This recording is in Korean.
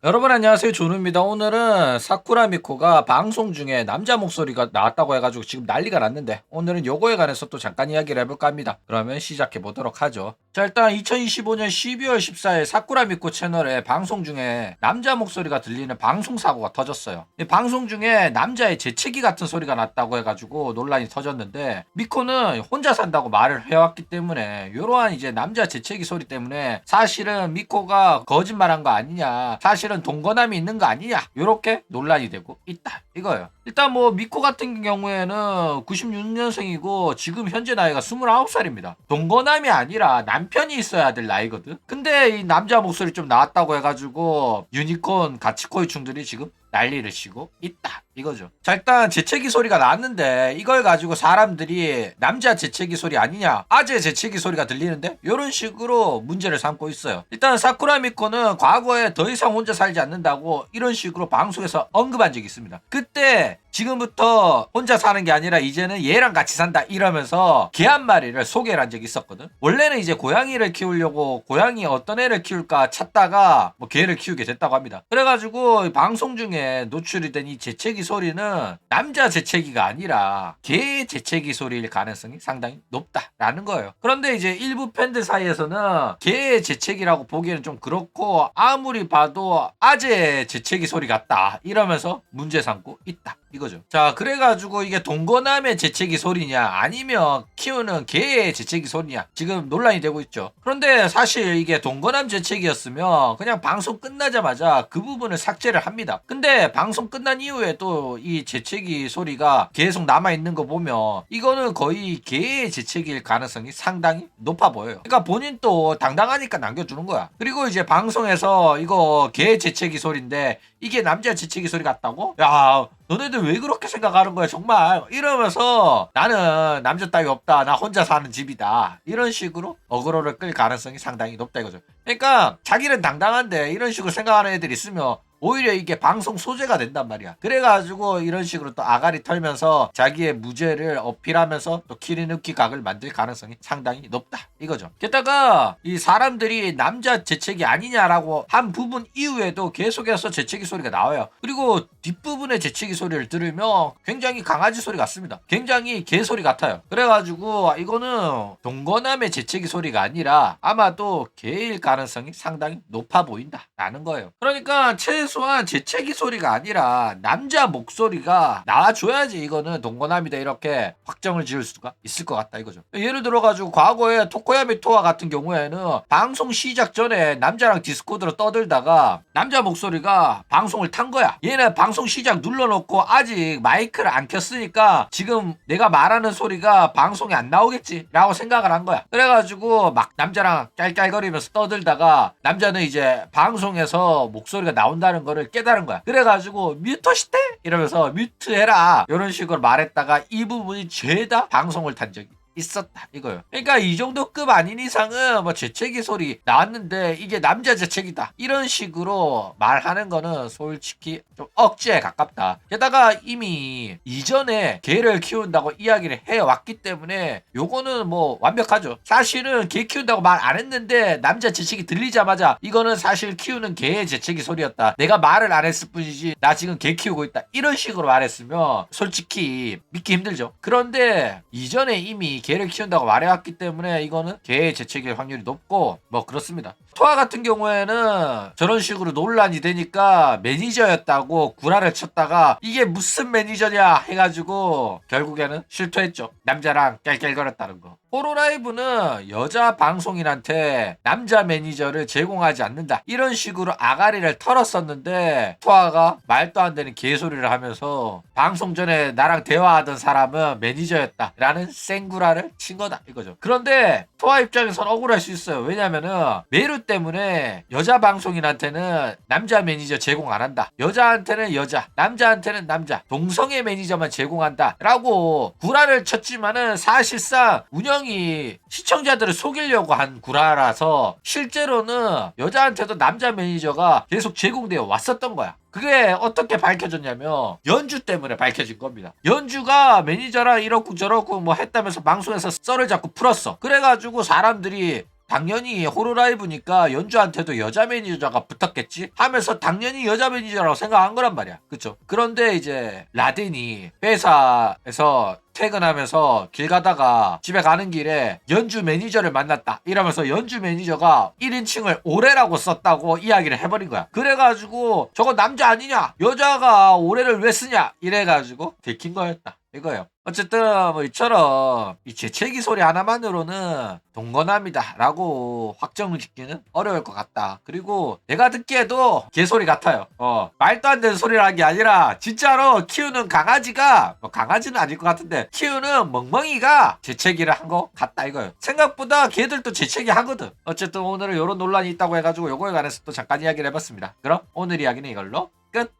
여러분 안녕하세요. 준우입니다. 오늘은 사쿠라 미코가 방송 중에 남자 목소리가 나왔다고 해가지고 지금 난리가 났는데 오늘은 요거에 관해서 또 잠깐 이야기를 해볼까 합니다. 그러면 시작해 보도록 하죠. 자, 일단 2025년 12월 14일 사쿠라 미코 채널에 방송 중에 남자 목소리가 들리는 방송 사고가 터졌어요. 이 방송 중에 남자의 재채기 같은 소리가 났다고 해가지고 논란이 터졌는데, 미코는 혼자 산다고 말을 해왔기 때문에 이러한 이제 남자 재채기 소리 때문에 사실은 미코가 거짓말한 거 아니냐, 사실은 동거남이 있는 거 아니냐, 이렇게 논란이 되고 있다 이거예요. 일단 뭐 미코 같은 경우에는 96년생이고 지금 현재 나이가 29살입니다. 동거남이 아니라 남편이 있어야 될 나이거든. 근데 이 남자 목소리 좀 나왔다고 해가지고 유니콘 가치코이충들이 지금 난리를 치고 있다 이거죠. 자, 일단 재채기 소리가 나왔는데 이걸 가지고 사람들이 남자 재채기 소리 아니냐, 아재 재채기 소리가 들리는데, 이런 식으로 문제를 삼고 있어요. 일단 사쿠라 미코는 과거에 더 이상 혼자 살지 않는다고 이런 식으로 방송에서 언급한 적이 있습니다. 그때 지금부터 혼자 사는 게 아니라 이제는 얘랑 같이 산다 이러면서 개 한 마리를 소개를 한 적이 있었거든. 원래는 이제 고양이를 키우려고 고양이 어떤 애를 키울까 찾다가 뭐 개를 키우게 됐다고 합니다. 그래가지고 방송 중에 노출이 된 이 재채기 소리는 남자 재채기가 아니라 개의 재채기 소리일 가능성이 상당히 높다라는 거예요. 그런데 이제 일부 팬들 사이에서는 개의 재채기라고 보기에는 좀 그렇고 아무리 봐도 아재 재채기 소리 같다 이러면서 문제 삼고 있다 이거죠. 자, 그래가지고 이게 동거남의 재채기 소리냐 아니면 키우는 개의 재채기 소리냐 지금 논란이 되고 있죠. 그런데 사실 이게 동거남 재채기였으면 그냥 방송 끝나자마자 그 부분을 삭제를 합니다. 근데 방송 끝난 이후에 또 이 재채기 소리가 계속 남아있는 거 보면 이거는 거의 개의 재채기일 가능성이 상당히 높아 보여요. 그러니까 본인 또 당당하니까 남겨주는 거야. 그리고 이제 방송에서 이거 개의 재채기 소리인데 이게 남자 재채기 소리 같다고? 야, 너네들 왜 그렇게 생각하는 거야 정말, 이러면서 나는 남자 따위 없다, 나 혼자 사는 집이다, 이런 식으로 어그로를 끌 가능성이 상당히 높다 이거죠. 그러니까 자기는 당당한데 이런 식으로 생각하는 애들이 있으면 오히려 이게 방송 소재가 된단 말이야. 그래가지고 이런 식으로 또 아가리 털면서 자기의 무죄를 어필하면서 또 키리누키 각을 만들 가능성이 상당히 높다 이거죠. 게다가 이 사람들이 남자 재채기 아니냐라고 한 부분 이후에도 계속해서 재채기 소리가 나와요. 그리고 뒷부분의 재채기 소리를 들으면 굉장히 강아지 소리 같습니다. 굉장히 개 소리 같아요. 그래가지고 이거는 동거남의 재채기 소리가 아니라 아마도 개일 가능성이 상당히 높아 보인다라는 거예요. 그러니까 최소한 재채기 소리가 아니라 남자 목소리가 나와줘야지 이거는 동거남이다 이렇게 확정을 지을 수가 있을 것 같다 이거죠. 예를 들어가지고 과거에 토코야미 토와 같은 경우에는 방송 시작 전에 남자랑 디스코드로 떠들다가 남자 목소리가 방송을 탄 거야. 얘는 방송 시작 눌러놓고 아직 마이크를 안 켰으니까 지금 내가 말하는 소리가 방송에 안 나오겠지 라고 생각을 한 거야. 그래가지고 막 남자랑 깔깔거리면서 떠들다가 남자는 이제 방송에서 목소리가 나온다는 거를 깨달은 거야. 그래가지고 뮤트 시대 이러면서 뮤트해라 이런 식으로 말했다가 이 부분이 죄다 방송을 탄 적이 있었다 이거요. 그러니까 이 정도 급 아닌 이상은 뭐 재채기 소리 나왔는데 이게 남자 재채기다 이런 식으로 말하는 거는 솔직히 좀 억지에 가깝다. 게다가 이미 이전에 개를 키운다고 이야기를 해왔기 때문에 요거는 뭐 완벽하죠. 사실은 개 키운다고 말 안 했는데 남자 재채기 들리자마자 이거는 사실 키우는 개의 재채기 소리였다, 내가 말을 안 했을 뿐이지 나 지금 개 키우고 있다, 이런 식으로 말했으면 솔직히 믿기 힘들죠. 그런데 이전에 이미 개를 키운다고 말해왔기 때문에 이거는 개의 재채기일 확률이 높고 뭐 그렇습니다. 토아 같은 경우에는 저런 식으로 논란이 되니까 매니저였다고 구라를 쳤다가 이게 무슨 매니저냐 해가지고 결국에는 실토했죠. 남자랑 깔깔거렸다는 거. 호로라이브는 여자 방송인한테 남자 매니저를 제공하지 않는다 이런 식으로 아가리를 털었었는데 토아가 말도 안 되는 개소리를 하면서 방송 전에 나랑 대화하던 사람은 매니저였다 라는 생구라를 친 거다 이거죠. 그런데 토아 입장에선 억울할 수 있어요. 왜냐면은 메루 때문에 여자 방송인한테는 남자 매니저 제공 안 한다, 여자한테는 여자, 남자한테는 남자, 동성애 매니저만 제공한다 라고 구라를 쳤지만은 사실상 운영이 시청자들을 속이려고 한 구라라서 실제로는 여자한테도 남자 매니저가 계속 제공되어 왔었던 거야. 그게 어떻게 밝혀졌냐면 연주 때문에 밝혀진 겁니다. 연주가 매니저랑 이렇고 저렇고 뭐 했다면서 방송에서 썰을 자꾸 풀었어. 그래가지고 사람들이 당연히 호로라이브니까 연주한테도 여자 매니저가 붙었겠지 하면서 당연히 여자 매니저라고 생각한 거란 말이야. 그쵸? 그런데 이제 라덴이 회사에서 퇴근하면서 길 가다가 집에 가는 길에 연주 매니저를 만났다 이러면서 연주 매니저가 1인칭을 올해라고 썼다고 이야기를 해버린 거야. 그래가지고 저거 남자 아니냐, 여자가 올해를 왜 쓰냐 이래가지고 들킨 거였다 이거예요. 어쨌든 뭐 이처럼 이 재채기 소리 하나만으로는 동거남이다 라고 확정을 짓기는 어려울 것 같다. 그리고 내가 듣기에도 개소리 같아요. 말도 안 되는 소리를 한 게 아니라 진짜로 키우는 강아지가, 뭐 강아지는 아닐 것 같은데 키우는 멍멍이가 재채기를 한 거 같다 이거예요. 생각보다 걔들도 재채기 하거든. 어쨌든 오늘은 이런 논란이 있다고 해가지고 요거에 관해서 또 잠깐 이야기를 해봤습니다. 그럼 오늘 이야기는 이걸로 끝.